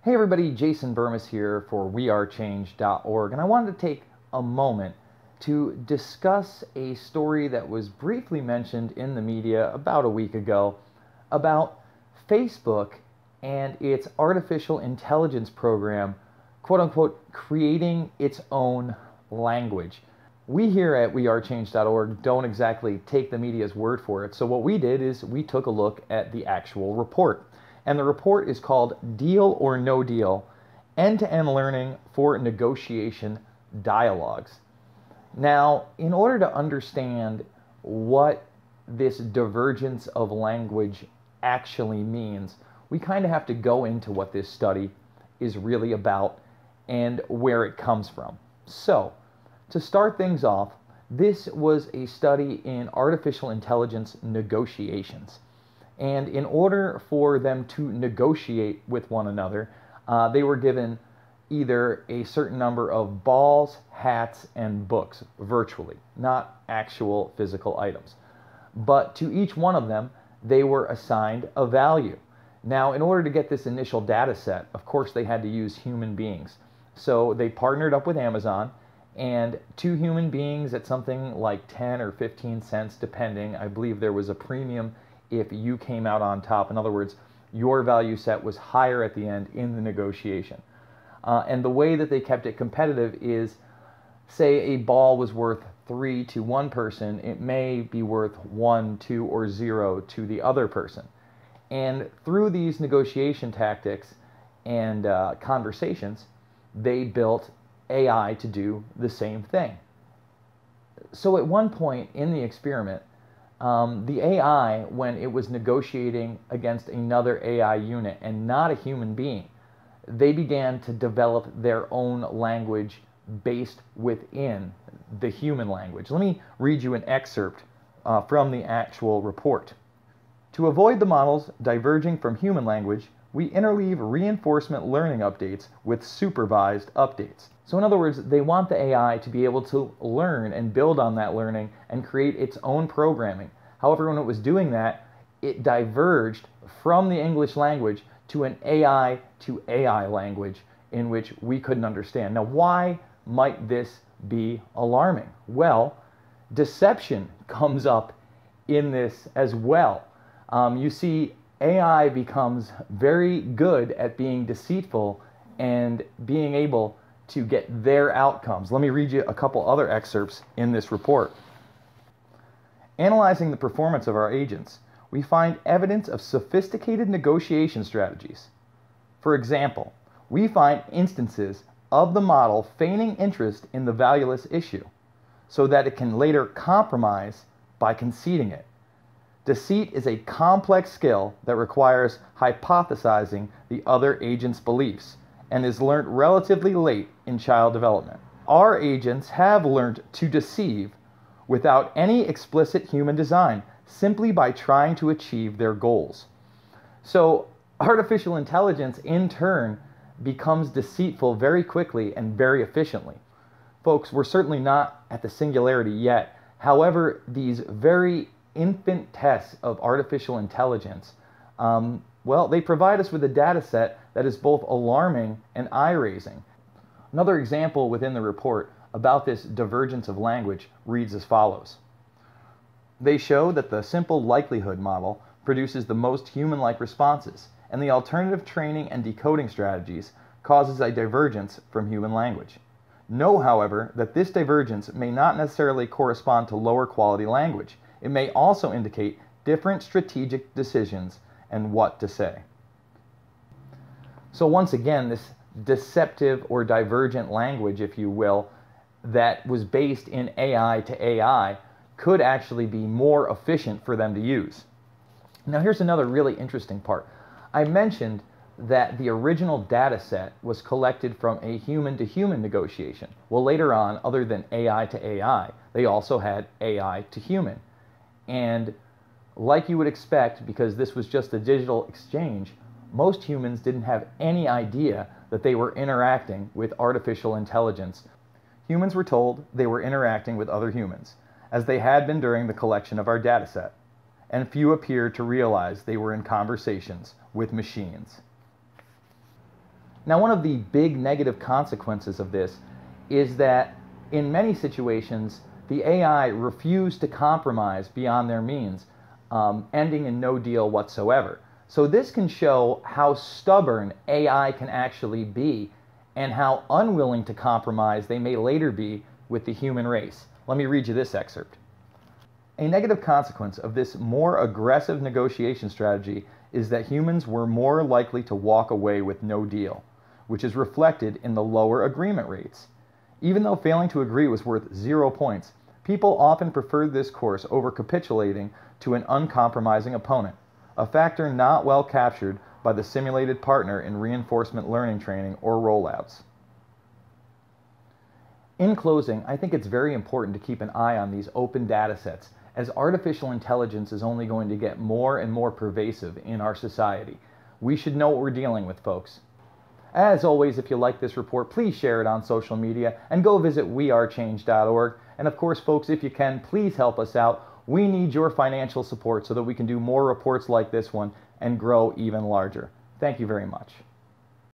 Hey everybody, Jason Burmis here for WeAreChange.org, and I wanted to take a moment to discuss a story that was briefly mentioned in the media about a week ago about Facebook and its artificial intelligence program, quote unquote, creating its own language. We here at WeAreChange.org don't exactly take the media's word for it, so what we did is we took a look at the actual report. And the report is called Deal or No Deal, End-to-End Learning for Negotiation Dialogues. Now, in order to understand what this divergence of language actually means, we kind of have to go into what this study is really about and where it comes from. So, to start things off, this was a study in artificial intelligence negotiations. And in order for them to negotiate with one another, they were given either a certain number of balls, hats, and books virtually, not actual physical items. But to each one of them, they were assigned a value. Now, in order to get this initial data set, of course, they had to use human beings. So they partnered up with Amazon, and 2 human beings at something like 10 or 15 cents, depending. I believe there was a premium if you came out on top. In other words, your value set was higher at the end in the negotiation. And the way that they kept it competitive is, say a ball was worth 3 to one person, it may be worth 1, 2, or 0 to the other person. And through these negotiation tactics and conversations, they built AI to do the same thing. So at one point in the experiment, the AI, when it was negotiating against another AI unit and not a human being, they began to develop their own language based within the human language. Let me read you an excerpt from the actual report. To avoid the models diverging from human language, we interleave reinforcement learning updates with supervised updates. So in other words, they want the AI to be able to learn and build on that learning and create its own programming. However, when it was doing that, it diverged from the English language to an AI to AI language in which we couldn't understand. Now, why might this be alarming? Well, deception comes up in this as well. You see, AI becomes very good at being deceitful and being able to get their outcomes. Let me read you a couple other excerpts in this report. Analyzing the performance of our agents, we find evidence of sophisticated negotiation strategies. For example, we find instances of the model feigning interest in the valueless issue so that it can later compromise by conceding it. Deceit is a complex skill that requires hypothesizing the other agent's beliefs and is learned relatively late in child development. Our agents have learned to deceive without any explicit human design, simply by trying to achieve their goals. So artificial intelligence in turn becomes deceitful very quickly and very efficiently. Folks, we're certainly not at the singularity yet. However, these very infant tests of artificial intelligence, well, they provide us with a data set that is both alarming and eye-raising. Another example within the report about this divergence of language reads as follows. They show that the simple likelihood model produces the most human-like responses, and the alternative training and decoding strategies causes a divergence from human language. Know, however, that this divergence may not necessarily correspond to lower quality language. It may also indicate different strategic decisions and what to say. So once again, this deceptive or divergent language, if you will, that was based in AI to AI could actually be more efficient for them to use. Now here's another really interesting part. I mentioned that the original data set was collected from a human-to-human negotiation. Well, later on, other than AI to AI, they also had AI to human. And like you would expect, because this was just a digital exchange, most humans didn't have any idea that they were interacting with artificial intelligence. Humans were told they were interacting with other humans, as they had been during the collection of our data set, and few appeared to realize they were in conversations with machines. Now, one of the big negative consequences of this is that in many situations, the AI refused to compromise beyond their means, ending in no deal whatsoever. So this can show how stubborn AI can actually be and how unwilling to compromise they may later be with the human race. Let me read you this excerpt. A negative consequence of this more aggressive negotiation strategy is that humans were more likely to walk away with no deal, which is reflected in the lower agreement rates. Even though failing to agree was worth 0 points, people often preferred this course over capitulating to an uncompromising opponent, a factor not well captured by the simulated partner in reinforcement learning training or rollouts. In closing, I think it's very important to keep an eye on these open data sets, as artificial intelligence is only going to get more and more pervasive in our society. We should know what we're dealing with, folks. As always, if you like this report, please share it on social media and go visit WeAreChange.org. And of course, folks, if you can, please help us out. We need your financial support so that we can do more reports like this one and grow even larger. Thank you very much.